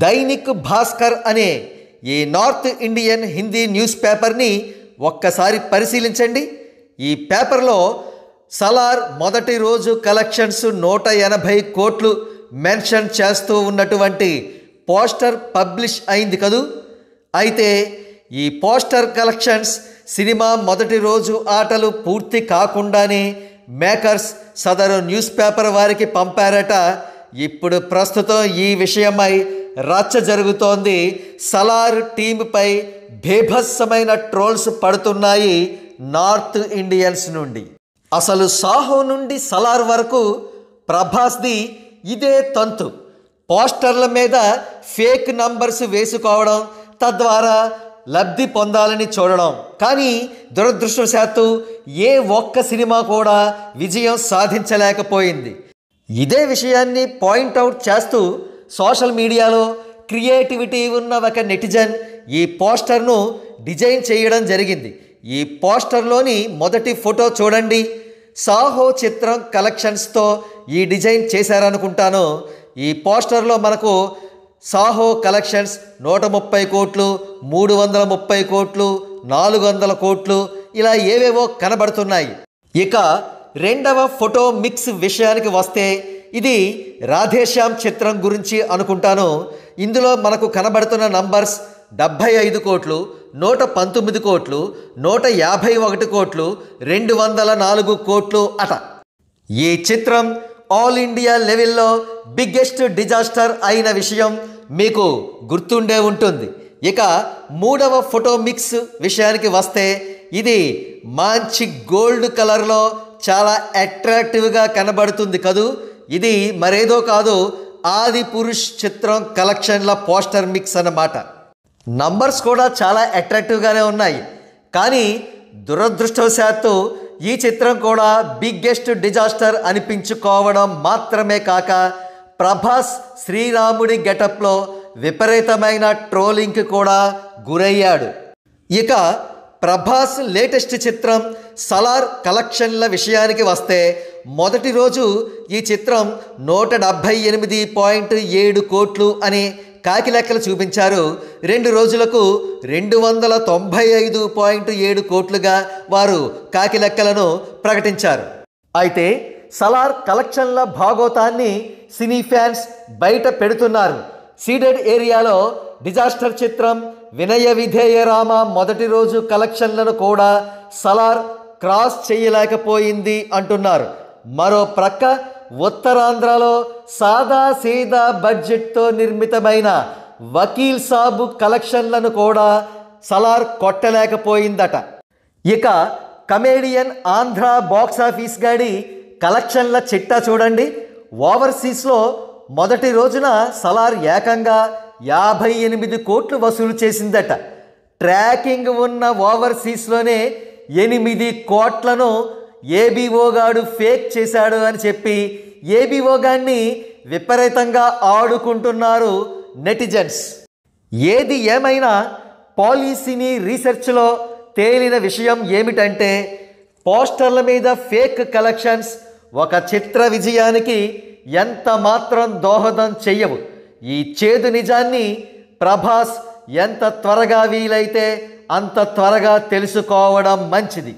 దైనిక్ భాస్కర్ అనే ఈ north Indian Hindi news పేపర్ని ఒక్కసారి పరిశీలించండి. ఈ పేపర్లో సలార్ మొదటి రోజు కలెక్షన్స్ 180 కోట్లు మెన్షన్ చేస్తూ ఉన్నటువంటి పోస్టర్ పబ్లిష్ అయింది కదూ. అయితే ఈ పోస్టర్ కలెక్షన్స్ సినిమా మొదటి రోజు ఆటలు పూర్తి కాకుండానే మేకర్స్ సదరు న్యూస్ పేపర్ వారికి పంపారట. ఇప్పుడు ప్రస్తుతం ఈ విషయమై రచ్చ జరుగుతోంది. సలార్ టీంపై బీభత్సమైన ట్రోల్స్ పడుతున్నాయి నార్త్ ఇండియన్స్ నుండి. అసలు సాహో నుండి సలార్ వరకు ప్రభాస్ది ఇదే తంతు. పోస్టర్ల మీద ఫేక్ నంబర్స్ వేసుకోవడం, తద్వారా లబ్ధి పొందాలని చూడడం. కానీ దురదృష్టవశాత్తు ఏ ఒక్క సినిమా కూడా విజయం సాధించలేకపోయింది. ఇదే విషయాన్ని పాయింట్అవుట్ చేస్తూ సోషల్ మీడియాలో క్రియేటివిటీ ఉన్న ఒక నెటిజన్ ఈ పోస్టర్ను డిజైన్ చేయడం జరిగింది. ఈ పోస్టర్లోని మొదటి ఫోటో చూడండి. సాహో చిత్రం కలెక్షన్స్తో ఈ డిజైన్ చేశారనుకుంటాను. ఈ పోస్టర్లో మనకు సాహో కలెక్షన్స్ 130 కోట్లు, 330 కోట్లు, 400 కోట్లు ఇలా ఏవేవో కనబడుతున్నాయి. ఇక రెండవ ఫోటో మిక్స్ విషయానికి వస్తే ఇది రాధేశ్యామ్ చిత్రం గురించి అనుకుంటాను. ఇందులో మనకు కనబడుతున్న నంబర్స్ 75 కోట్లు, 119 కోట్లు, 151 కోట్లు, 204 కోట్లు అట. ఈ చిత్రం ఆల్ ఇండియా లెవెల్లో బిగ్గెస్ట్ డిజాస్టర్ అయిన విషయం మీకు గుర్తుండే ఉంటుంది. ఇక మూడవ ఫోటో మిక్స్ విషయానికి వస్తే ఇది మంచి గోల్డ్ కలర్లో చాలా అట్రాక్టివ్గా కనబడుతుంది కదూ. ఇది మరేదో కాదు, ఆది పురుష్ చిత్రం కలెక్షన్ల పోస్టర్ మిక్స్ అన్నమాట. నంబర్స్ కూడా చాలా అట్రాక్టివ్గానే ఉన్నాయి. కానీ దురదృష్టవశాత్తు ఈ చిత్రం కూడా బిగ్గెస్ట్ డిజాస్టర్ అనిపించుకోవడం మాత్రమే కాక ప్రభాస్ శ్రీరాముడి గెటప్లో విపరీతమైన ట్రోలింగ్కి కూడా గురయ్యాడు. ఇక ప్రభాస్ లేటెస్ట్ చిత్రం సలార్ కలెక్షన్ల విషయానికి వస్తే మొదటి రోజు ఈ చిత్రం 178.7 కోట్లు అని కాకి లెక్కలు చూపించారు. 2 రోజులకు 295.7 కోట్లుగా వారు కాకి లెక్కలను ప్రకటించారు. అయితే సలార్ కలెక్షన్ల భాగోతాన్ని సినీ ఫ్యాన్స్ బయట పెడుతున్నారు. సీడెడ్ ఏరియాలో డిజాస్టర్ చిత్రం వినయ విధేయ రామ మొదటి రోజు కలెక్షన్లను కూడా సలార్ క్రాస్ చేయలేకపోయింది అంటున్నారు. మరో ప్రక్క ఉత్తరాంధ్రలో సాదా సీదా బడ్జెట్తో నిర్మితమైన వకీల్ సాబు కలెక్షన్లను కూడా సలార్ కొట్టలేకపోయిందట. ఇక కమేడియన్ ఆంధ్ర బాక్సాఫీస్ గాడి కలెక్షన్ల చిట్టా చూడండి. ఓవర్సీస్లో మొదటి రోజున సలార్ ఏకంగా 58 కోట్లు వసూలు చేసిందట. ట్రాకింగ్ ఉన్న ఓవర్సీస్లోనే 8 కోట్లను ఏబీఓ గాడు ఫేక్ చేశాడు అని చెప్పి ఏబీఓ గాడిని విపరీతంగా ఆడుకుంటున్నారు నెటిజన్స్. ఏది ఏమైనా పాలసీని రీసెర్చ్లో తేలిన విషయం ఏమిటంటే పోస్టర్ల మీద ఫేక్ కలెక్షన్స్ ఒక చిత్ర విజయానికి ఎంత మాత్రం దోహదం చెయ్యవు. ఈ చేదు నిజాన్ని ప్రభాస్ ఎంత త్వరగా వీలైతే అంత త్వరగా తెలుసుకోవడం మంచిది.